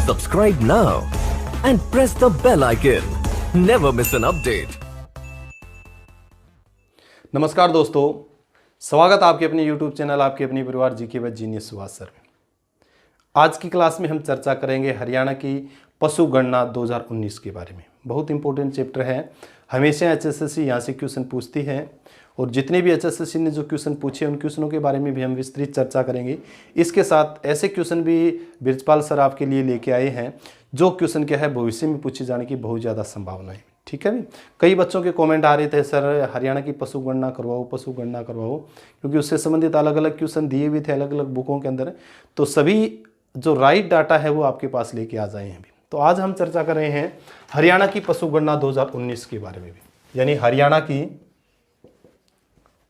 Subscribe now and press the bell icon. Never miss an update. नमस्कार दोस्तों, स्वागत आपके अपने YouTube चैनल आपके अपने परिवार जी के बाद जीनियस सुभाष सर में। आज की क्लास में हम चर्चा करेंगे हरियाणा की पशु गणना 2019 के बारे में। बहुत इंपॉर्टेंट चैप्टर है, हमेशा एचएसएससी यहाँ से क्वेश्चन पूछती है और जितने भी एचएसएससी ने जो क्वेश्चन पूछे उन क्वेश्चनों के बारे में भी हम विस्तृत चर्चा करेंगे। इसके साथ ऐसे क्वेश्चन भी बृजपाल सर आपके लिए लेके आए हैं जो क्वेश्चन क्या है भविष्य में पूछे जाने की बहुत ज़्यादा संभावना है। ठीक है भी, कई बच्चों के कमेंट आ रहे थे सर हरियाणा की पशु गणना करवाओ, क्योंकि उससे संबंधित अलग अलग क्वेश्चन दिए हुए थे अलग अलग बुकों के अंदर। तो सभी जो राइट डाटा है वो आपके पास लेके आ जाए हैं अभी। तो आज हम चर्चा कर रहे हैं हरियाणा की पशु गणना 2019 के बारे में भी, यानी हरियाणा की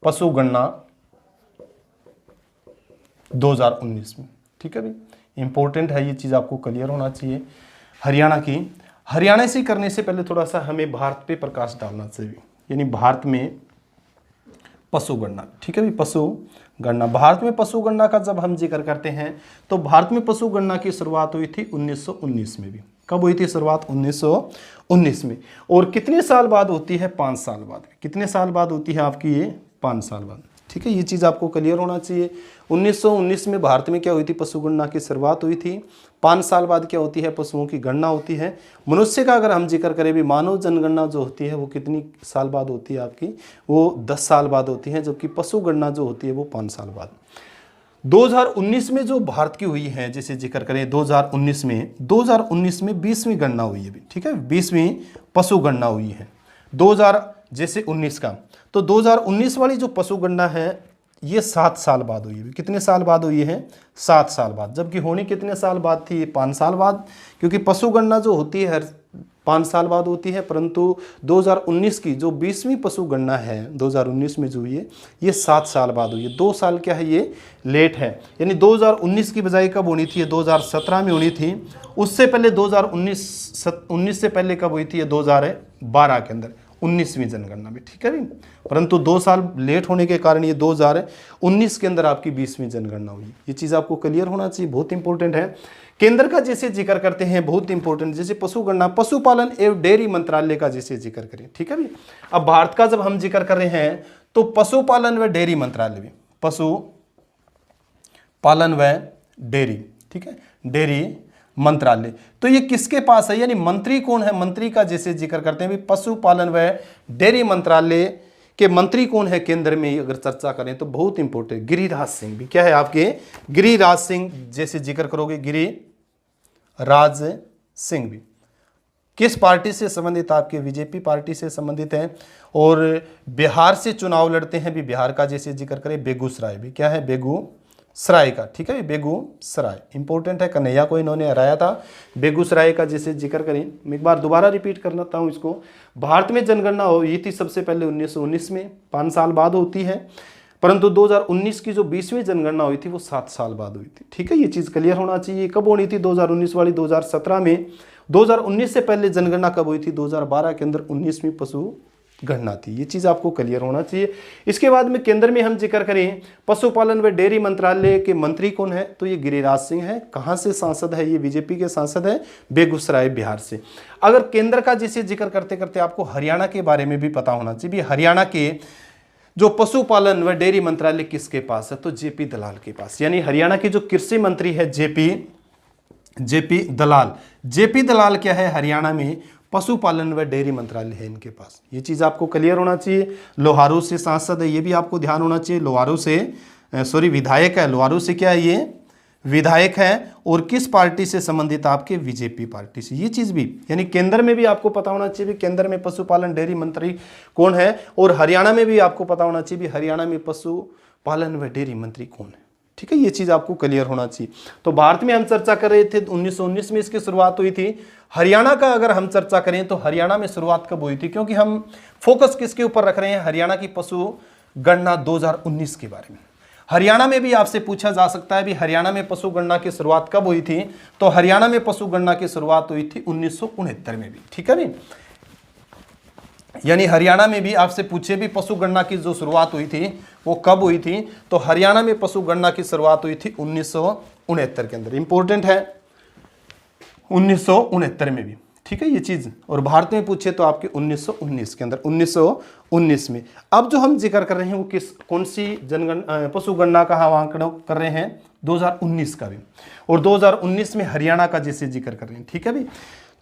पशु गणना 2019 में। ठीक है भी, इंपॉर्टेंट है ये चीज़, आपको क्लियर होना चाहिए। हरियाणा से करने से पहले थोड़ा सा हमें भारत पे प्रकाश डालना चाहिए, यानी भारत में पशु गणना। ठीक है भी, पशु गणना, भारत में पशु गणना का जब हम जिक्र करते हैं तो भारत में पशु गणना की शुरुआत हुई थी 1919 में भी। कब हुई थी शुरुआत? 1919 में। और कितने साल बाद होती है? 5 साल बाद। कितने साल बाद होती है आपकी ये? 5 साल बाद। ठीक है, ये चीज़ आपको क्लियर होना चाहिए। 1919 में भारत में क्या हुई थी? पशु गणना की शुरुआत हुई थी। 5 साल बाद क्या होती है? पशुओं की गणना होती है। मनुष्य का अगर हम जिक्र करें भी, मानव जनगणना जो होती है वो कितनी साल बाद होती है आपकी? वो 10 साल बाद होती है, जबकि पशु गणना जो होती है वो 5 साल बाद। 2019 में जो भारत की हुई है, जैसे जिक्र करें 2019 में 20वीं गणना हुई है। ठीक है, 20वीं पशु गणना हुई है 2019 का। तो 2019 वाली जो पशु गणना है ये 7 साल बाद हुई है। कितने साल बाद हुई है? 7 साल बाद। जबकि होनी कितने साल बाद थी? 5 साल बाद, क्योंकि पशु गणना जो होती है हर 5 साल बाद होती है। परंतु 2019 की जो 20वीं पशु गणना है 2019 में जो हुई है ये 7 साल बाद हुई है। 2 साल क्या है ये लेट है, यानी 2019 की बजाय कब होनी थी? 2017 में होनी थी। उससे पहले 2019 से पहले कब हुई थी? ये 2012 के अंदर 19वीं जनगणना में। ठीक है भी, परंतु 2 साल लेट होने के कारण ये 2019 के अंदर आपकी 20वीं जनगणना हुई। ये चीज़ आपको क्लियर होना चाहिए, बहुत इंपॉर्टेंट है। केंद्र का जैसे जिक्र करते हैं बहुत इंपॉर्टेंट, जैसे पशु गणना पशुपालन एवं डेयरी मंत्रालय का जैसे जिक्र करें। ठीक है भी, अब भारत का जब हम जिक्र कर रहे हैं तो पशुपालन व डेयरी मंत्रालय भी, पशुपालन व डेयरी, ठीक है, डेयरी मंत्रालय, तो ये किसके पास है? यानी मंत्री कौन है? मंत्री का जैसे जिक्र करते हैं पशुपालन व डेयरी मंत्रालय के मंत्री कौन है केंद्र में? अगर चर्चा करें तो बहुत इंपॉर्टेंट, गिरिराज सिंह भी। क्या है आपके? गिरिराज सिंह जैसे जिक्र करोगे, गिरिराज सिंह भी किस पार्टी से संबंधित? आपके बीजेपी पार्टी से संबंधित है और बिहार से चुनाव लड़ते हैं भी। बिहार का जैसे जिक्र करें बेगूसराय भी, क्या है? बेगूसराय का। ठीक है, बेगूसराय इंपॉर्टेंट है, कन्हैया को इन्होंने हराया था। बेगूसराय का जैसे जिक्र करें, मैं एक बार दोबारा रिपीट करता हूं इसको। भारत में जनगणना हुई थी सबसे पहले 1919 में, 5 साल बाद होती है, परंतु 2019 की जो 20वीं जनगणना हुई थी वो 7 साल बाद हुई थी। ठीक है, ये चीज़ क्लियर होना चाहिए। कब होनी थी 2019 वाली? 2017 में। 2019 से पहले जनगणना कब हुई थी? 2012 के अंदर 19वीं पशु गणना थी। ये चीज़ आपको क्लियर होना चाहिए। इसके बाद में केंद्र में हम जिक्र करें पशुपालन व डेयरी मंत्रालय के मंत्री कौन है? तो ये गिरिराज सिंह है। कहाँ से सांसद है? ये बीजेपी के सांसद है, बेगूसराय बिहार से। अगर केंद्र का जैसे जिक्र करते करते आपको हरियाणा के बारे में भी पता होना चाहिए। हरियाणा के जो पशुपालन व डेयरी मंत्रालय किसके पास है? तो जेपी दलाल के पास। यानी हरियाणा के जो कृषि मंत्री है जेपी दलाल क्या है? हरियाणा में पशुपालन व डेयरी मंत्रालय है इनके पास। ये चीज़ आपको क्लियर होना चाहिए। लोहारू से सांसद है, ये भी आपको ध्यान होना चाहिए। लोहारू से विधायक है। लोहारू से क्या है? ये विधायक है। और किस पार्टी से संबंधित? आपके बीजेपी पार्टी से। ये चीज़ भी, यानी केंद्र में भी आपको पता होना चाहिए केंद्र में पशुपालन डेयरी मंत्री कौन है, और हरियाणा में भी आपको पता होना चाहिए हरियाणा में पशुपालन व डेयरी मंत्री कौन है। ठीक है, ये चीज़ आपको क्लियर होना चाहिए। तो भारत में हम चर्चा कर रहे थे 1919 में इसकी शुरुआत हुई थी। हरियाणा का अगर हम चर्चा करें तो हरियाणा में शुरुआत कब हुई थी? क्योंकि हम फोकस किसके ऊपर रख रहे हैं? हरियाणा की पशु गणना 2019 के बारे में। हरियाणा में भी आपसे पूछा जा सकता है भी हरियाणा में पशु गणना की शुरुआत कब हुई थी? तो हरियाणा में पशु गणना की शुरुआत हुई थी 1969 में भी। ठीक है भी, यानी हरियाणा में भी आपसे पूछे भी पशु गणना की जो शुरुआत हुई थी वो कब हुई थी, तो हरियाणा में पशु गणना की शुरुआत हुई थी 1969 के अंदर। इंपॉर्टेंट है 1969 में भी, ठीक है ये चीज। और भारत में पूछे तो आपके 1919 के अंदर, 1919 में। अब जो हम जिक्र कर रहे हैं वो कौन सी पशु गणना का हम आंकड़ा कर रहे हैं, 2019 का भी, और 2019 में हरियाणा का जैसे जिक्र कर रहे हैं, ठीक है भी।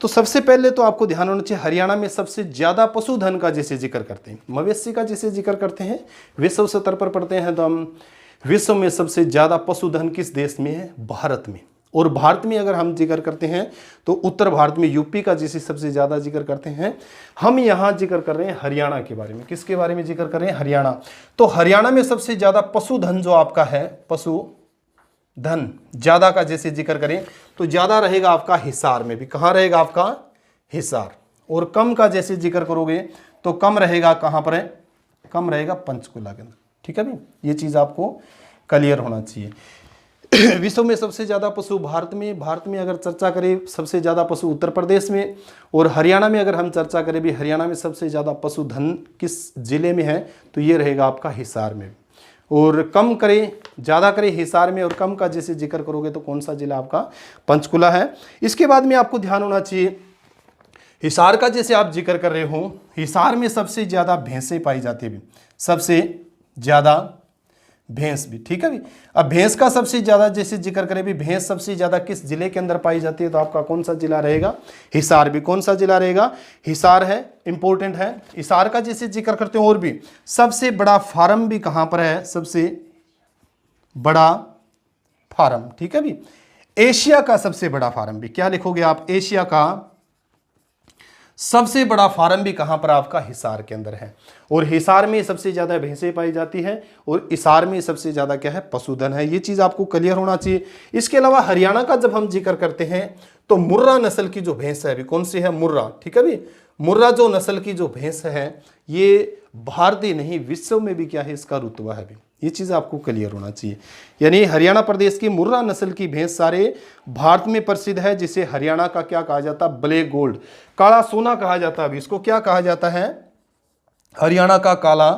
तो सबसे पहले तो आपको ध्यान होना चाहिए, हरियाणा में सबसे ज्यादा पशुधन का जैसे जिक्र करते हैं, मवेशी का जैसे जिक्र करते हैं, विश्व स्तर पर पढ़ते हैं तो हम विश्व में सबसे ज्यादा पशुधन किस देश में है, भारत में। और भारत में अगर हम जिक्र करते हैं तो उत्तर भारत में यूपी का जैसे सबसे ज्यादा जिक्र करते हैं। हम यहां जिक्र कर रहे हैं हरियाणा के बारे में। किसके बारे में जिक्र कर रहे हैं, हरियाणा। तो हरियाणा में सबसे ज्यादा पशुधन जो आपका है, पशुधन ज्यादा का जैसे जिक्र करें तो ज्यादा रहेगा आपका हिसार में भी। कहां रहेगा आपका, हिसार। और कम का जैसे जिक्र करोगे तो कम रहेगा कहां पर है, कम रहेगा पंचकुला के अंदर, ठीक है भी। ये चीज आपको क्लियर होना चाहिए। विश्व में सबसे ज्यादा पशु भारत में अगर चर्चा करें सबसे ज्यादा पशु उत्तर प्रदेश में। और हरियाणा में अगर हम चर्चा करें भी, हरियाणा में सबसे ज्यादा पशुधन किस जिले में है तो ये रहेगा आपका हिसार में। और कम करें ज्यादा करें हिसार में, और कम का जैसे जिक्र करोगे तो कौन सा जिला आपका, पंचकुला है। इसके बाद में आपको ध्यान होना चाहिए, हिसार का जैसे आप जिक्र कर रहे हो, हिसार में सबसे ज्यादा भैंसें पाई जाती है, सबसे ज्यादा भैंस भी, ठीक है भी। अब भैंस का सबसे ज्यादा जैसे जिक्र करें भी, भैंस सबसे ज्यादा किस जिले के अंदर पाई जाती है तो आपका कौन सा जिला रहेगा, हिसार भी। कौन सा जिला रहेगा, हिसार है, इंपॉर्टेंट है। हिसार का जैसे जिक्र करते हैं। और भी सबसे बड़ा फार्म भी कहां पर है, सबसे बड़ा फार्म, ठीक है भी। एशिया का सबसे बड़ा फार्म भी, क्या लिखोगे आप, एशिया का सबसे बड़ा फार्म भी कहां पर आपका, हिसार के अंदर है। और हिसार में सबसे ज्यादा भैंसें पाई जाती है, और हिसार में सबसे ज्यादा क्या है, पशुधन है। ये चीज आपको क्लियर होना चाहिए। इसके अलावा हरियाणा का जब हम जिक्र करते हैं तो मुर्रा नस्ल की जो भैंस है अभी, कौन सी है, मुर्रा, ठीक है भी। मुर्रा जो नस्ल की जो भैंस है ये भारतीय नहीं विश्व में भी क्या है, इसका रुतबा है भी। ये चीज आपको क्लियर होना चाहिए। यानी हरियाणा प्रदेश की मुर्रा नस्ल की भैंस सारे भारत में प्रसिद्ध है, जिसे हरियाणा का क्या कहा जाता है, ब्लैक गोल्ड, काला सोना कहा जाता है। अभी इसको क्या कहा जाता है, हरियाणा का काला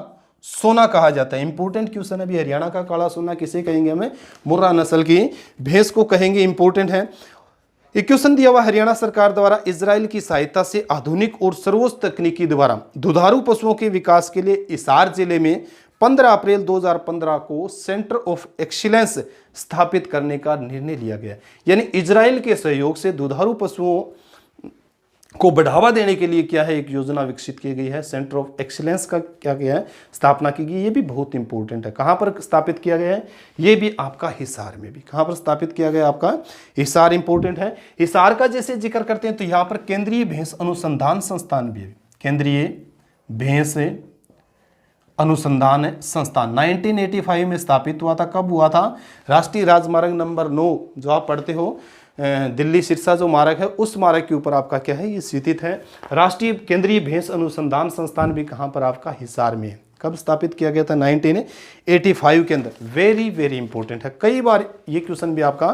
सोना कहा जाता है। इंपॉर्टेंट क्वेश्चन है अभी, हरियाणा का काला सोना किसे कहेंगे, हमें मुर्रा नस्ल की भैंस को कहेंगे, इंपॉर्टेंट है। एक क्वेश्चन दिया हुआ, हरियाणा सरकार द्वारा इजराइल की सहायता से आधुनिक और सर्वोच्च तकनीकी द्वारा दुधारू पशुओं के विकास के लिए हिसार जिले में 15 अप्रैल 2015 को सेंटर ऑफ एक्सीलेंस स्थापित करने का निर्णय लिया गया। यानी इजराइल के सहयोग से दुधारू पशुओं को बढ़ावा देने के लिए क्या है, एक योजना विकसित की गई है। सेंटर ऑफ एक्सीलेंस का क्या किया है, स्थापना की गई। ये भी बहुत इंपॉर्टेंट है। कहां पर स्थापित किया गया है, ये भी आपका हिसार में भी। कहां पर स्थापित किया गया, आपका हिसार इंपॉर्टेंट है। हिसार का जैसे जिक्र करते हैं तो यहां पर केंद्रीय भैंस अनुसंधान संस्थान भी है। केंद्रीय भैंस अनुसंधान संस्थान 1985 में स्थापित हुआ था। कब हुआ था, राष्ट्रीय राजमार्ग नंबर 9 जो आप पढ़ते हो, दिल्ली सिरसा जो मार्ग है, उस मार्ग के ऊपर आपका क्या है, ये स्थित है। राष्ट्रीय केंद्रीय भैंस अनुसंधान संस्थान भी कहां पर आपका, हिसार में है। कब स्थापित किया गया था, 1985 के अंदर। वेरी वेरी इंपॉर्टेंट है, कई बार ये क्वेश्चन भी आपका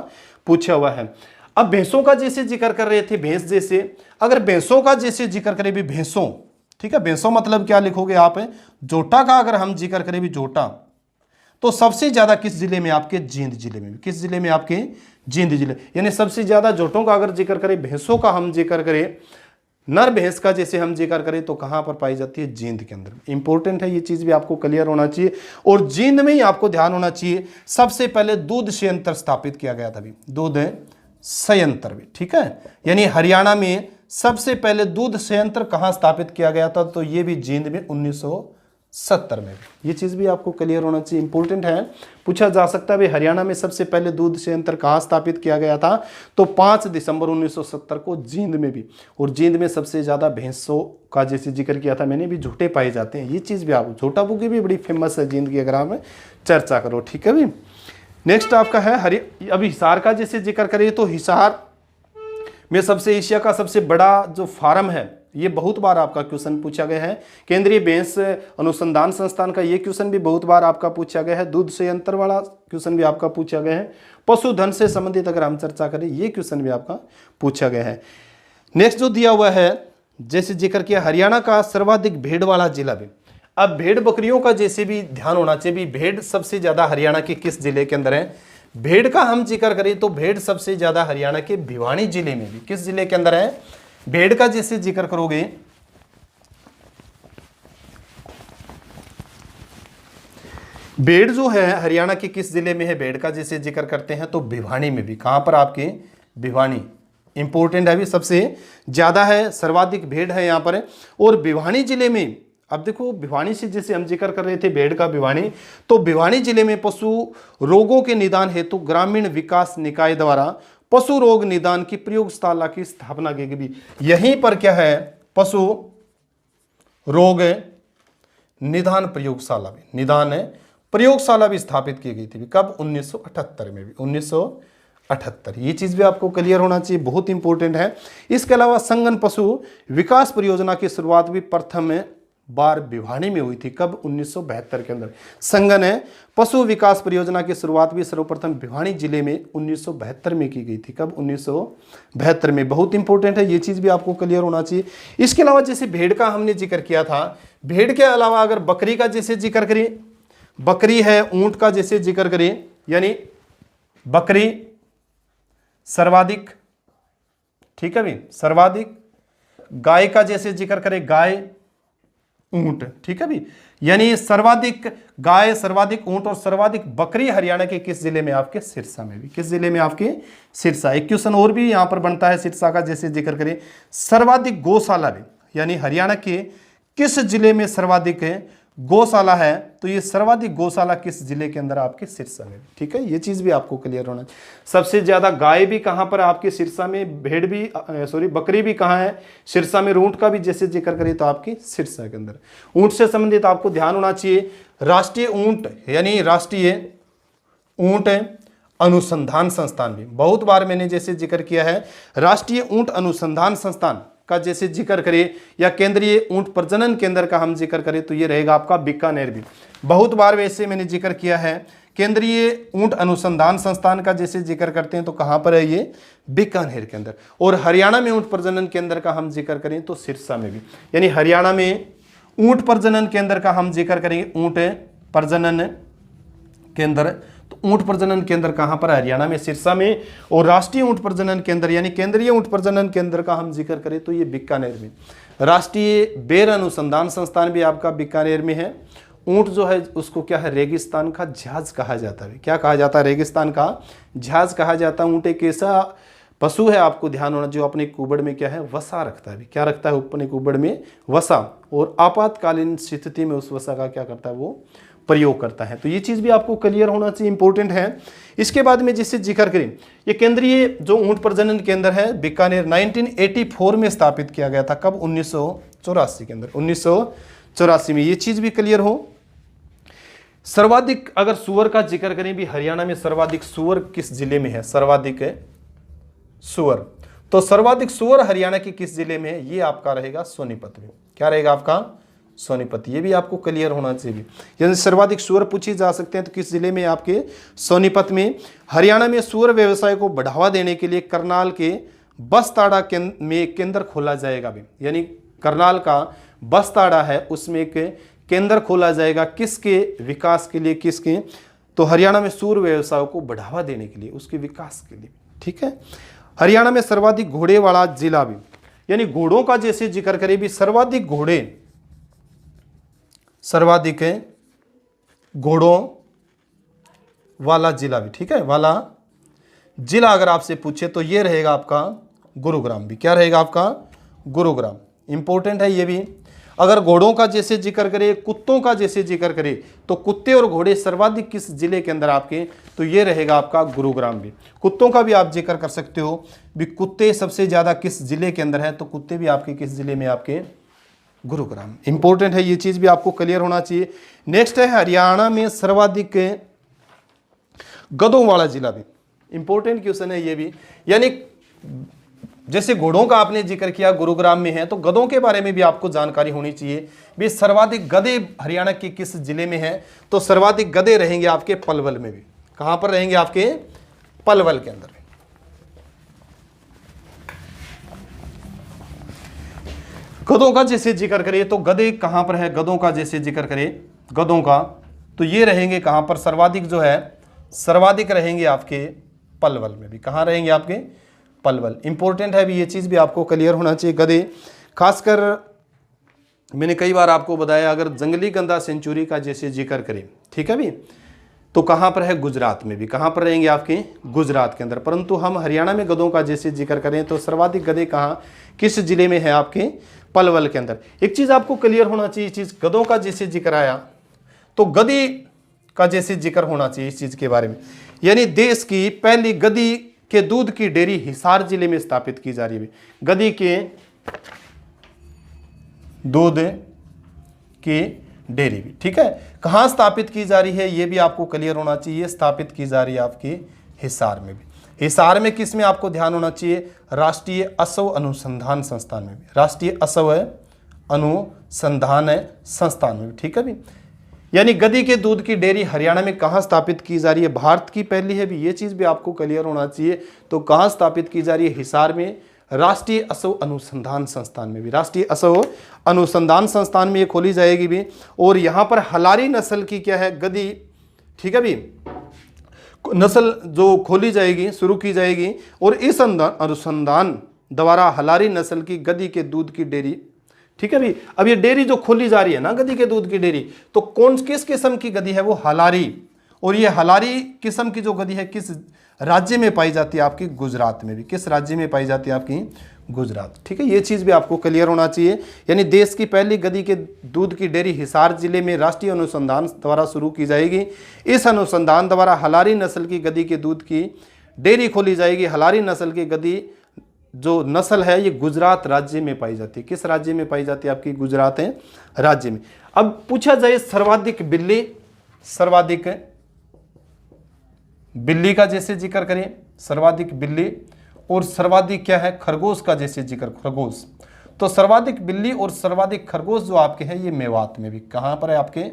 पूछा हुआ है। अब भैंसों का जैसे जिक्र कर रहे थे, भैंस जैसे, अगर भैंसों का जैसे जिक्र करें भी, भैंसों, ठीक है, भैंसों मतलब क्या लिखोगे आप, जोटा का अगर हम जिक्र करें भी, जोटा, तो सबसे ज्यादा किस जिले में, आपके जींद जिले में। किस जिले में, आपके जींद जिले। यानी सबसे ज्यादा जोटों का अगर जिक्र करें, भैंसों का हम जिक्र करें, नर भैंस का जैसे हम जिक्र करें तो कहां पर पाई जाती है, जींद के अंदर। इंपॉर्टेंट है, ये चीज भी आपको क्लियर होना चाहिए। और जींद में ही आपको ध्यान होना चाहिए, सबसे पहले दूध संयंत्र स्थापित किया गया था, दूध संयंत्र भी, ठीक है। यानी हरियाणा में सबसे पहले दूध संयंत्र कहां स्थापित किया गया था, तो ये भी जींद में 1970 में। ये चीज भी आपको क्लियर होना चाहिए, इंपॉर्टेंट है, पूछा जा सकता है। हरियाणा में सबसे पहले दूध संयंत्र कहां स्थापित किया गया था, तो 5 दिसंबर 1970 को जींद में भी। और जींद में सबसे ज्यादा भैंसों का जैसे जिक्र किया था मैंने भी, झूठे पाए जाते हैं। ये चीज भी आप, झोटा बुकी भी बड़ी फेमस है जींद की, अगर आप चर्चा करो, ठीक है भी। नेक्स्ट आपका है अभी हिसार का जैसे जिक्र करें तो हिसार में सबसे एशिया का सबसे बड़ा जो फार्म है, ये बहुत बार आपका क्वेश्चन पूछा गया है। केंद्रीय भैंस अनुसंधान संस्थान का ये क्वेश्चन भी बहुत बार आपका पूछा गया है। दूध संयंत्र वाला क्वेश्चन भी आपका पूछा गया है। पशुधन से संबंधित अगर हम चर्चा करें, ये क्वेश्चन भी आपका पूछा गया है। नेक्स्ट जो दिया हुआ है, जैसे जिक्र किया, हरियाणा का सर्वाधिक भेड़ वाला जिला भी। अब भेड़ बकरियों का जैसे भी ध्यान होना चाहिए भी, भेड़ सबसे ज्यादा हरियाणा के किस जिले के अंदर है, भेड़ का हम जिक्र करें तो भेड़ सबसे ज्यादा हरियाणा के भिवानी जिले में भी, किस जिले के अंदर है, भेड़ का जैसे जिक्र करोगे, भेड़ जो है हरियाणा के किस जिले में है, भेड़ का जैसे जिक्र करते हैं तो भिवानी में भी। कहां पर आपके, भिवानी इंपॉर्टेंट है, भी सबसे ज्यादा है, सर्वाधिक भेड़ है यहां पर। और भिवानी जिले में, अब देखो भिवानी से जैसे हम जिक्र कर रहे थे भेड़ का भिवानी, तो भिवानी जिले में पशु रोगों के निदान हेतु ग्रामीण विकास निकाय द्वारा पशु रोग निदान की प्रयोगशाला की स्थापना की गई। यहीं पर क्या है, पशु रोग निदान प्रयोगशाला भी, निदान प्रयोगशाला भी स्थापित की गई थी। कब, 1978 में भी, 1978। ये चीज भी आपको क्लियर होना चाहिए, बहुत इंपॉर्टेंट है। इसके अलावा संगन पशु विकास परियोजना की शुरुआत भी प्रथम बार भिवानी में हुई थी। कब, 1972 के अंदर। संगन पशु विकास परियोजना की शुरुआत भी सर्वप्रथम भिवानी जिले में 1972 में की गई थी। कब, 1972 में। बहुत इंपॉर्टेंट है, ये चीज भी आपको क्लियर होना चाहिए। इसके अलावा जैसे भेड़ का हमने जिक्र किया था, भेड़ के अलावा अगर बकरी का जैसे जिक्र करें, बकरी है, ऊंट का जैसे जिक्र करें, यानी बकरी सर्वाधिक, ठीक है भी, सर्वाधिक। गाय का जैसे जिक्र करें, गाय, ऊंट, ठीक है भी, यानी सर्वाधिक गाय, सर्वाधिक ऊंट और सर्वाधिक बकरी हरियाणा के किस जिले में, आपके सिरसा में भी। किस जिले में, आपके सिरसा। एक क्वेश्चन और भी यहां पर बनता है सिरसा का जैसे जिक्र करें, सर्वाधिक गौशाला भी, यानी हरियाणा के किस जिले में सर्वाधिक गौशाला है, तो ये सर्वाधिक गौशाला किस जिले के अंदर, आपके सिरसा में, ठीक है। ये चीज भी आपको क्लियर होना चाहिए। सबसे ज्यादा गाय भी कहां पर, आपके सिरसा में, भेड़ भी, सॉरी बकरी भी कहां है, सिरसा में। ऊंट का भी जैसे जिक्र करें तो आपकी सिरसा के अंदर। ऊंट से संबंधित आपको ध्यान होना चाहिए, राष्ट्रीय ऊंट यानी राष्ट्रीय ऊंट अनुसंधान संस्थान भी, बहुत बार मैंने जैसे जिक्र किया है, राष्ट्रीय ऊंट अनुसंधान संस्थान का जैसे जिक्र करें, या केंद्रीय ऊंट प्रजनन केंद्र का हम जिक्र करें तो ये रहेगा आपका बीकानेर भी। बहुत बार वैसे मैंने जिक्र किया है, केंद्रीय ऊंट अनुसंधान संस्थान का जैसे जिक्र करते हैं तो कहां पर है, ये बीकानेर के अंदर। और हरियाणा में ऊंट प्रजनन केंद्र का हम जिक्र करें तो सिरसा में भी, यानी हरियाणा में ऊंट प्रजनन केंद्र का हम जिक्र करेंगे, ऊंट प्रजनन केंद्र, तो ऊंट प्रजनन केंद्र कहां पर, हरियाणा में, सिरसा में। और राष्ट्रीय ऊंट प्रजनन केंद्र यानी केंद्रीय ऊंट प्रजनन केंद्र का हम जिक्र करें तो ये बीकानेर में। राष्ट्रीय बेर अनुसंधान संस्थान भी आपका बीकानेर में है। ऊंट जो है उसको क्या है, रेगिस्तान का जहाज कहा जाता है। क्या कहा जाता है, रेगिस्तान का जहाज कहा जाता है। ऊंट एक ऐसा पशु है, आपको ध्यान होना, जो अपने कुबड़ में क्या है, वसा रखता है। क्या रखता है अपने कुबड़ में, वसा, और आपातकालीन स्थिति में उस वसा का क्या करता है, वो प्रयोग करता है। तो ये चीज भी आपको क्लियर होना चाहिए, इंपॉर्टेंट है। इसके बाद में जिससे जिक्र करें, ये केंद्रीय जो ऊंट प्रजनन केंद्र है बीकानेर 1984 में स्थापित किया गया था। कब, 1984 के अंदर, 1984 में। ये चीज भी क्लियर हो। सर्वाधिक अगर सुअर का जिक्र करें भी, हरियाणा में सर्वाधिक सुअर किस जिले में है, सर्वाधिक सुअर, तो सर्वाधिक सुअर हरियाणा के किस जिले में है, ये आपका रहेगा सोनीपत में। क्या रहेगा आपका, सोनीपत। ये भी आपको क्लियर होना चाहिए, यदि सर्वाधिक सुअर पूछी जा सकते हैं तो किस जिले में, आपके सोनीपत में। हरियाणा में सुअर व्यवसाय को बढ़ावा देने के लिए करनाल के बसताड़ा में केंद्र खोला जाएगा भी, यानी करनाल का बसताड़ा है उसमें एक केंद्र खोला जाएगा, किसके विकास के लिए, किसके, तो हरियाणा में सुअर व्यवसाय को बढ़ावा देने के लिए, उसके विकास के लिए, ठीक है। हरियाणा में सर्वाधिक घोड़े वाला जिला भी, यानी घोड़ों का जैसे जिक्र करें भी, सर्वाधिक घोड़े, सर्वाधिक घोड़ों वाला जिला भी, ठीक है, वाला जिला अगर आपसे पूछे तो ये रहेगा आपका गुरुग्राम भी। क्या रहेगा आपका, गुरुग्राम। इंपॉर्टेंट है ये भी। अगर घोड़ों का जैसे जिक्र करें, कुत्तों का जैसे जिक्र करें, तो कुत्ते और घोड़े सर्वाधिक किस जिले के अंदर आपके, तो ये रहेगा आपका गुरुग्राम भी। कुत्तों का भी आप जिक्र कर सकते हो भी, कुत्ते सबसे ज्यादा किस जिले के अंदर है, तो कुत्ते भी आपके किस जिले में, आपके गुरुग्राम। इंपॉर्टेंट है, ये चीज भी आपको क्लियर होना चाहिए। नेक्स्ट है हरियाणा में सर्वाधिक गधों वाला जिला भी। इंपॉर्टेंट क्वेश्चन है ये भी, यानी जैसे घोड़ों का आपने जिक्र किया गुरुग्राम में है, तो गधों के बारे में भी आपको जानकारी होनी चाहिए भी, सर्वाधिक गधे हरियाणा के किस जिले में है, तो सर्वाधिक गधे रहेंगे आपके पलवल में भी। कहां पर रहेंगे, आपके पलवल के अंदर। गधों का जैसे जिक्र करें तो गधे कहां पर है, गधों का जैसे जिक्र करें, गधों का, तो ये रहेंगे कहां पर, सर्वाधिक जो है सर्वाधिक रहेंगे आपके पलवल में भी। कहाँ रहेंगे आपके? पलवल। इंपॉर्टेंट है भी, ये चीज़ भी आपको क्लियर होना चाहिए। गधे खासकर मैंने कई बार आपको बताया, अगर जंगली गंधा सेंचुरी का जैसे जिक्र करें, ठीक है भी, तो कहाँ पर है? गुजरात में भी। कहाँ पर रहेंगे आपके? गुजरात के अंदर। परंतु हम हरियाणा में गधों का जैसे जिक्र करें तो सर्वाधिक गधे कहाँ, किस जिले में है? आपके पलवल के अंदर। एक चीज़ आपको क्लियर होना चाहिए, चीज़ गधों का जैसे जिक्र आया तो गधी का जैसे जिक्र होना चाहिए इस चीज़ के बारे में। यानी देश की पहली गधी के दूध की डेयरी हिसार जिले में स्थापित की जा रही है। गधी के दूध की डेयरी भी, ठीक है, कहाँ स्थापित की जा रही है ये भी आपको क्लियर होना चाहिए। स्थापित की जा रही है आपकी हिसार में भी। हिसार में किस में आपको ध्यान होना चाहिए? राष्ट्रीय असव अनुसंधान संस्थान में भी। राष्ट्रीय असव अनुसंधान संस्थान में भी, ठीक है भी। यानी गधी के दूध की डेयरी हरियाणा में कहाँ स्थापित की जा रही है? भारत की पहली है भी, ये चीज़ भी आपको क्लियर होना चाहिए। तो कहाँ स्थापित की जा रही है? हिसार में, राष्ट्रीय असव अनुसंधान संस्थान में भी। राष्ट्रीय असव अनुसंधान संस्थान में ये खोली जाएगी भी। और यहाँ पर हलारी नस्ल की क्या है? गधी, ठीक है भी, नस्ल जो खोली जाएगी, शुरू की जाएगी। और इस अनुसंधान द्वारा हलारी नस्ल की गधी के दूध की डेयरी, ठीक है भी। अब ये डेयरी जो खोली जा रही है ना, गधी के दूध की डेयरी, तो किस किस्म की गधी है? वो हलारी। और ये हलारी किस्म की जो गधी है किस राज्य में पाई जाती है? आपकी गुजरात में भी। किस राज्य में पाई जाती है? आपकी गुजरात, ठीक है। ये चीज़ भी आपको क्लियर होना चाहिए। यानी देश की पहली गधी के दूध की डेयरी हिसार जिले में राष्ट्रीय अनुसंधान द्वारा शुरू की जाएगी। इस अनुसंधान द्वारा हलारी नस्ल की गधी के दूध की डेयरी खोली जाएगी। हलारी नस्ल की गधी जो नस्ल है ये गुजरात राज्य में पाई जाती है। किस राज्य में पाई जाती है? आपकी गुजरात है राज्य में। अब पूछा जाए सर्वाधिक बिल्ली, सर्वाधिक बिल्ली का जैसे जिक्र करें, सर्वाधिक बिल्ली, और सर्वाधिक क्या है? खरगोश का जैसे जिक्र, खरगोश। तो सर्वाधिक बिल्ली और सर्वाधिक खरगोश जो आपके हैं ये मेवात में भी। कहाँ पर है? आपके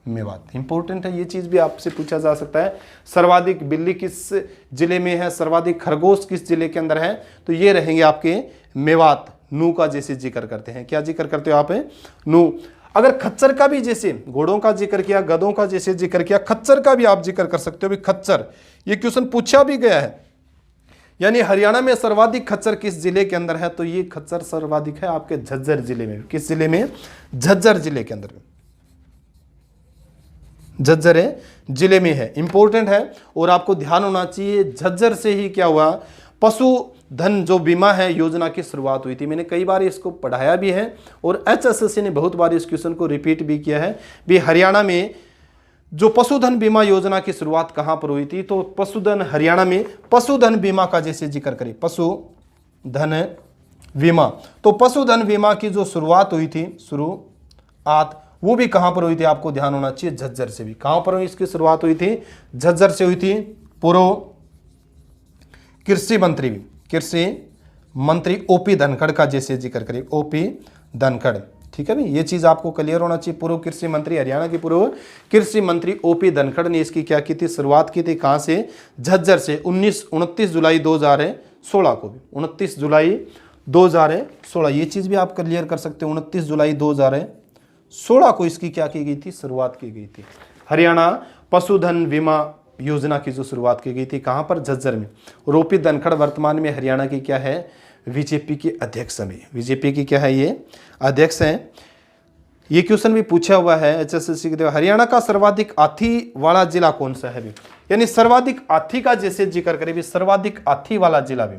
मेवात। इंपॉर्टेंट है, ये चीज़ भी आपसे पूछा जा सकता है। सर्वाधिक बिल्ली किस जिले में है? सर्वाधिक खरगोश किस जिले के अंदर है? तो ये रहेंगे आपके मेवात। नू का जैसे जिक्र करते हैं। क्या जिक्र करते हो आप? नू। अगर खच्चर का भी, जैसे घोड़ों का जिक्र किया, गधों का जैसे जिक्र किया, खच्चर का भी आप जिक्र कर सकते हो भी। खच्चर, ये क्वेश्चन पूछा भी गया है। यानी हरियाणा में सर्वाधिक खच्चर किस जिले के अंदर है? तो ये खच्चर सर्वाधिक है आपके झज्जर जिले में। किस जिले में? झज्जर जिले के अंदर में। झज्जर जिले में है। इंपॉर्टेंट है। और आपको ध्यान होना चाहिए, झज्जर से ही क्या हुआ? पशुधन जो बीमा है योजना की शुरुआत हुई थी। मैंने कई बार इसको पढ़ाया भी है और HSSC ने बहुत बार इस क्वेश्चन को रिपीट भी किया है भी। हरियाणा में जो पशुधन बीमा योजना की शुरुआत कहां पर हुई थी? तो पशुधन, हरियाणा में पशुधन बीमा का जैसे जिक्र करें, पशुधन बीमा। तो पशुधन बीमा की जो शुरुआत हुई थी, शुरुआत, वो भी कहां पर हुई थी? आपको ध्यान होना चाहिए, झज्जर से भी। कहां पर इसकी शुरुआत हुई थी? झज्जर से हुई थी। पूर्व कृषि मंत्री भी, कृषि मंत्री OP धनखड़ का जैसे जिक्र करें, OP धनखड़, ठीक है भाई। ये चीज आपको क्लियर होना चाहिए। पूर्व कृषि मंत्री, हरियाणा के पूर्व कृषि मंत्री OP धनखड़ ने इसकी क्या की थी? शुरुआत की थी। कहां से? झज्जर से। 29 जुलाई 2016 को भी, 29 जुलाई 2016, ये चीज भी आप क्लियर कर सकते हो। 29 जुलाई 2016 को इसकी क्या की गई थी? शुरुआत की गई थी। हरियाणा पशुधन बीमा योजना की जो शुरुआत की गई थी, कहां पर? झज्जर में। OP धनखड़ वर्तमान में हरियाणा की क्या है? बीजेपी के अध्यक्ष में। बीजेपी की क्या है? ये अध्यक्ष हैं। ये क्वेश्चन भी पूछा हुआ है HSSC के द्वारा। हरियाणा का सर्वाधिक हाथी वाला जिला कौन सा है भी? यानी सर्वाधिक हाथी का जैसे जिक्र करें भी, सर्वाधिक हाथी वाला जिला भी,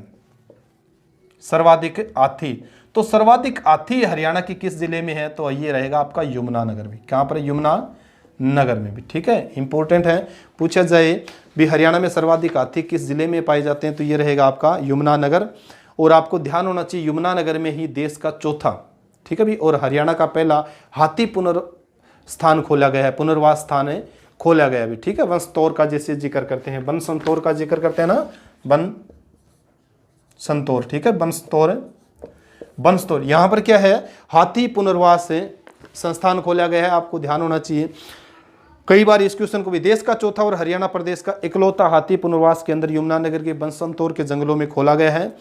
सर्वाधिक हाथी। तो सर्वाधिक हाथी हरियाणा की किस जिले में है? तो ये रहेगा आपका यमुनानगर भी। कहां पर? यमुनानगर में भी, ठीक है। इंपॉर्टेंट है, पूछा जाए भी हरियाणा में सर्वाधिक हाथी किस जिले में पाए जाते हैं? तो ये रहेगा आपका यमुनानगर। और आपको ध्यान होना चाहिए, यमुनानगर में ही देश का चौथा, ठीक है भी, और हरियाणा का पहला हाथी पुनर्स्थान खोला गया है, पुनर्वास स्थान है खोला गया भी, ठीक है। वन संतोर का जैसे जिक्र करते हैं, वन संतोर का जिक्र करते हैं ना, वन संतोर, ठीक है, वन संतोर। यहां पर क्या है? हाथी पुनर्वास संस्थान खोला गया है। आपको ध्यान होना चाहिए, कई बार इस क्वेश्चन को भी। देश का चौथा और हरियाणा प्रदेश का इकलौता हाथी पुनर्वास केंद्र यमुनानगर के बनसंतोर के जंगलों में खोला गया है।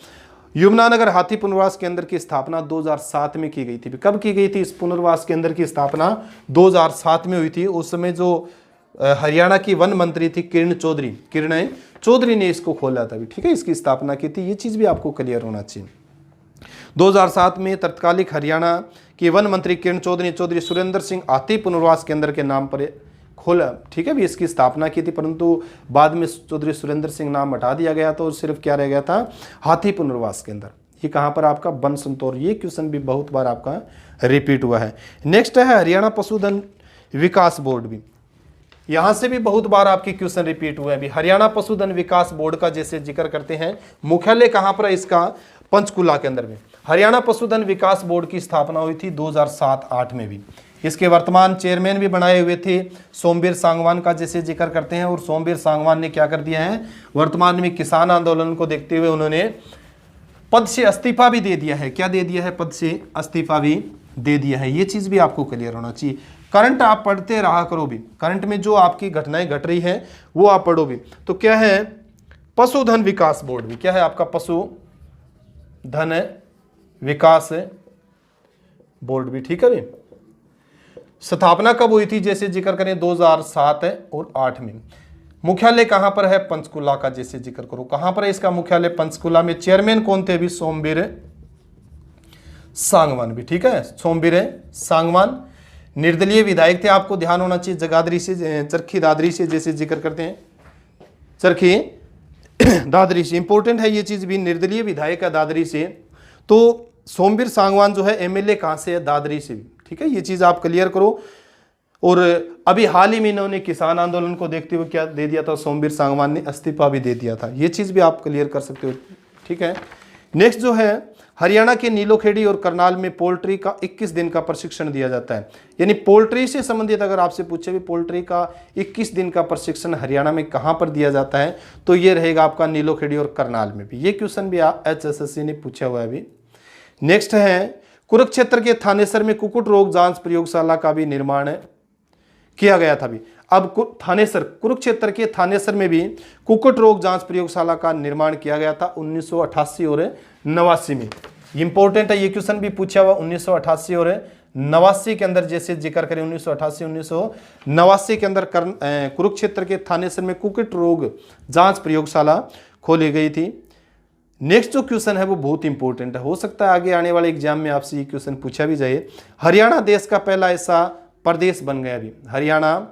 यमुनानगर हाथी पुनर्वास केंद्र की स्थापना 2007 में की गई थी। कब की गई थी? इस पुनर्वास केंद्र की स्थापना 2007 में हुई थी। उस समय जो हरियाणा की वन मंत्री थी किरण चौधरी ने इसको खोला था, ठीक है, इसकी स्थापना की थी। ये चीज भी आपको क्लियर होना चाहिए। 2007 में तत्कालिक हरियाणा के वन मंत्री किरण चौधरी सुरेंद्र सिंह हाथी पुनर्वास केंद्र के नाम पर खोला, ठीक है, भी इसकी स्थापना की थी, परंतु बाद में चौधरी सुरेंद्र सिंह नाम हटा दिया गया तो सिर्फ क्या रह गया था, हाथी पुनर्वास केंद्र। ये कहाँ पर आपका, बन संतौर। ये क्वेश्चन भी बहुत बार आपका रिपीट हुआ है। नेक्स्ट है हरियाणा पशुधन विकास बोर्ड। भी यहां से भी बहुत बार आपके क्वेश्चन रिपीट हुए हैं। भी हरियाणा पशुधन विकास बोर्ड का जैसे जिक्र करते हैं, मुख्यालय कहां पर है इसका, पंचकुला के अंदर में। हरियाणा पशुधन विकास बोर्ड की स्थापना हुई थी 2007-8 में। भी इसके वर्तमान चेयरमैन भी बनाए हुए थे सोमवीर सांगवान का जैसे जिक्र करते हैं, और सोमवीर सांगवान ने क्या कर दिया है, वर्तमान में किसान आंदोलन को देखते हुए उन्होंने पद से इस्तीफा भी दे दिया है। क्या दे दिया है, पद से इस्तीफा भी दे दिया है। ये चीज भी आपको क्लियर होना चाहिए। करंट आप पढ़ते रहा करो भी, करंट में जो आपकी घटनाएं घट रही है वो आप पढ़ो भी। तो क्या है, पशुधन विकास बोर्ड भी क्या है आपका, पशुधन विकास बोर्ड भी, ठीक है भी। स्थापना कब हुई थी जैसे जिक्र करें, 2007 और 8 में। मुख्यालय कहां पर है, पंचकुला का जैसे जिक्र करो। कहां पर है इसका मुख्यालय, पंचकुला में। चेयरमैन कौन थे भी, सोमवीर सांगवान भी, ठीक है, सोमवीर सांगवान। निर्दलीय विधायक थे, आपको ध्यान होना चाहिए, जगाधरी से, चरखी दादरी से जैसे जिक्र करते हैं, चरखी दादरी से। इंपॉर्टेंट है ये चीज भी, निर्दलीय विधायक है दादरी से। तो सोमवीर सांगवान जो है एमएलए कहां से है, दादरी से भी, ठीक है, ये चीज आप क्लियर करो। और अभी हाल ही में इन्होंने किसान आंदोलन को देखते हुए क्या दे दिया था, सोमवीर सांगवान ने इस्तीफा भी दे दिया था। ये चीज भी आप क्लियर कर सकते हो, ठीक है। नेक्स्ट जो है, हरियाणा के नीलोखेड़ी और करनाल में पोल्ट्री का 21 दिन का प्रशिक्षण दिया जाता है। यानी पोल्ट्री से संबंधित अगर आपसे पूछे भी पोल्ट्री का 21 दिन का प्रशिक्षण हरियाणा में कहां पर दिया जाता है, तो ये रहेगा आपका नीलोखेड़ी और करनाल में भी। ये क्वेश्चन भी HSSC ने पूछा हुआ है अभी। नेक्स्ट है, कुरुक्षेत्र के थानेसर में कुक्कुट रोग जांच प्रयोगशाला का भी निर्माण किया गया था भी। अब थानेसर, कुरुक्षेत्र के थानेसर में भी कुक्कुट रोग जांच प्रयोगशाला का निर्माण किया गया था 1988 और 89 में। इंपॉर्टेंट है, ये क्वेश्चन भी पूछा हुआ 1988 और 89 के अंदर जैसे जिक्र करें, 1988-1989 के अंदर कुरुक्षेत्र के थानेसर में कुक्कुट रोग जांच प्रयोगशाला खोली गई थी। नेक्स्ट जो क्वेश्चन है वो बहुत इंपॉर्टेंट है, हो सकता है आगे आने वाले एग्जाम में आपसे ये क्वेश्चन पूछा भी जाए। हरियाणा देश का पहला ऐसा प्रदेश बन गया। अभी हरियाणा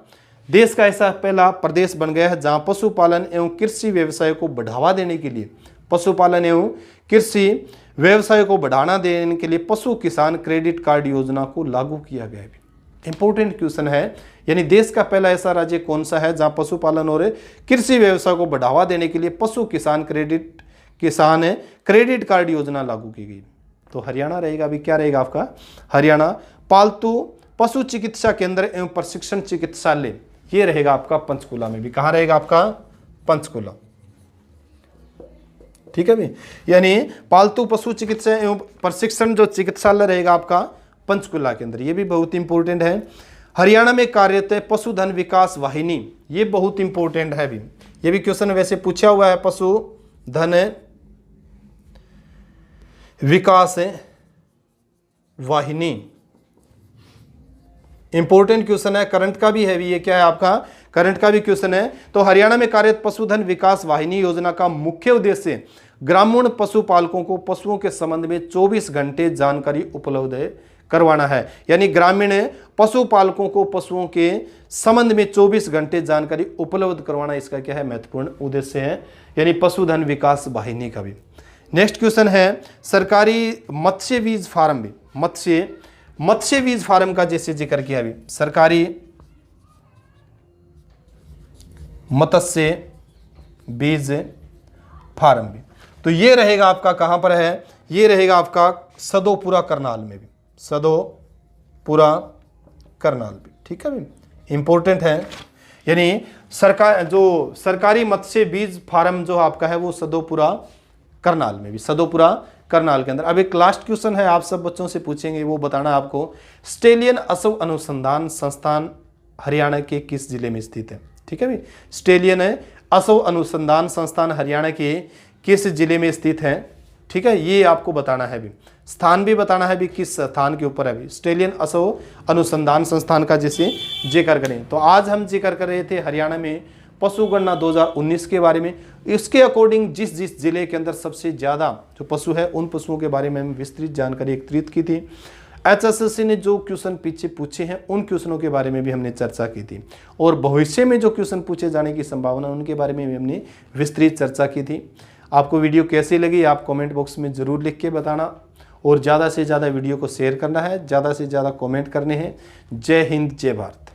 देश का ऐसा पहला प्रदेश बन गया है जहां पशुपालन एवं कृषि व्यवसाय को बढ़ावा देने के लिए, पशुपालन एवं कृषि व्यवसाय को बढ़ावा देने के लिए पशु किसान क्रेडिट कार्ड योजना को लागू किया गया है। इंपॉर्टेंट क्वेश्चन है, यानी देश का पहला ऐसा राज्य कौन सा है जहां पशुपालन और कृषि व्यवसाय को बढ़ावा देने के लिए पशु किसान क्रेडिट कार्ड योजना लागू की गई। तो हरियाणा रहेगा। अभी क्या रहेगा आपका, हरियाणा। पालतू पशु चिकित्सा केंद्र एवं प्रशिक्षण चिकित्सालय, ये रहेगा आपका पंचकुला में भी। कहां रहेगा आपका, पंचकुला, ठीक है भी। यानी पालतू पशु चिकित्सा एवं प्रशिक्षण जो चिकित्सालय रहेगा आपका पंचकुला के अंदर। ये भी बहुत इंपॉर्टेंट है। हरियाणा में कार्यरत है पशुधन विकास वाहिनी, ये बहुत इंपॉर्टेंट है भी। ये भी क्वेश्चन वैसे पूछा हुआ है, पशुधन विकास वाहिनी, इंपॉर्टेंट क्वेश्चन है, करंट का भी है भी। ये क्या है आपका, करंट का भी क्वेश्चन है। तो हरियाणा में कार्यरत पशुधन विकास वाहिनी योजना का मुख्य उद्देश्य ग्रामीण पशुपालकों को पशुओं के संबंध में 24 घंटे जानकारी उपलब्ध करवाना है। यानी ग्रामीण पशुपालकों को पशुओं के संबंध में 24 घंटे जानकारी उपलब्ध करवाना इसका क्या है, महत्वपूर्ण उद्देश्य है, यानी पशुधन विकास वाहिनी का भी। नेक्स्ट क्वेश्चन है, सरकारी मत्स्य बीज फार्म भी, मत्स्य बीज फार्म का जैसे जिक्र किया भी, सरकारी मत्स्य बीज फार्म भी। तो ये रहेगा आपका कहां पर है, ये रहेगा आपका सदोपुरा करनाल में भी, सदोपुरा करनाल भी, ठीक है भी, इंपॉर्टेंट है। यानी सरकारी मत्स्य बीज फार्म जो आपका है वो सदोपुरा करनाल में भी, सदोपुरा करनाल के अंदर। अब एक लास्ट क्वेश्चन है, आप सब बच्चों से पूछेंगे, वो बताना आपको, स्टेलियन असव अनुसंधान संस्थान हरियाणा के किस जिले में स्थित है, ठीक है भी। स्टेलियन असव अनुसंधान संस्थान हरियाणा के किस जिले में स्थित है, ठीक है, ये आपको बताना है। अभी स्थान भी बताना है, अभी किस स्थान के ऊपर है। अभी ऑस्ट्रेलियन अश्व अनुसंधान संस्थान का जैसे जिक्र करें तो आज हम जिक्र कर रहे थे हरियाणा में पशु गणना 2019 के बारे में। इसके अकॉर्डिंग जिस जिस जिले के अंदर सबसे ज़्यादा जो पशु है उन पशुओं के बारे में हम विस्तृत जानकारी एकत्रित की थी। HSSC ने जो क्वेश्चन पीछे पूछे हैं उन क्वेश्चनों के बारे में भी हमने चर्चा की थी, और भविष्य में जो क्वेश्चन पूछे जाने की संभावना उनके बारे में भी हमने विस्तृत चर्चा की थी। आपको वीडियो कैसी लगी आप कमेंट बॉक्स में ज़रूर लिख के बताना, और ज़्यादा से ज़्यादा वीडियो को शेयर करना है, ज़्यादा से ज़्यादा कमेंट करने हैं। जय हिंद, जय भारत।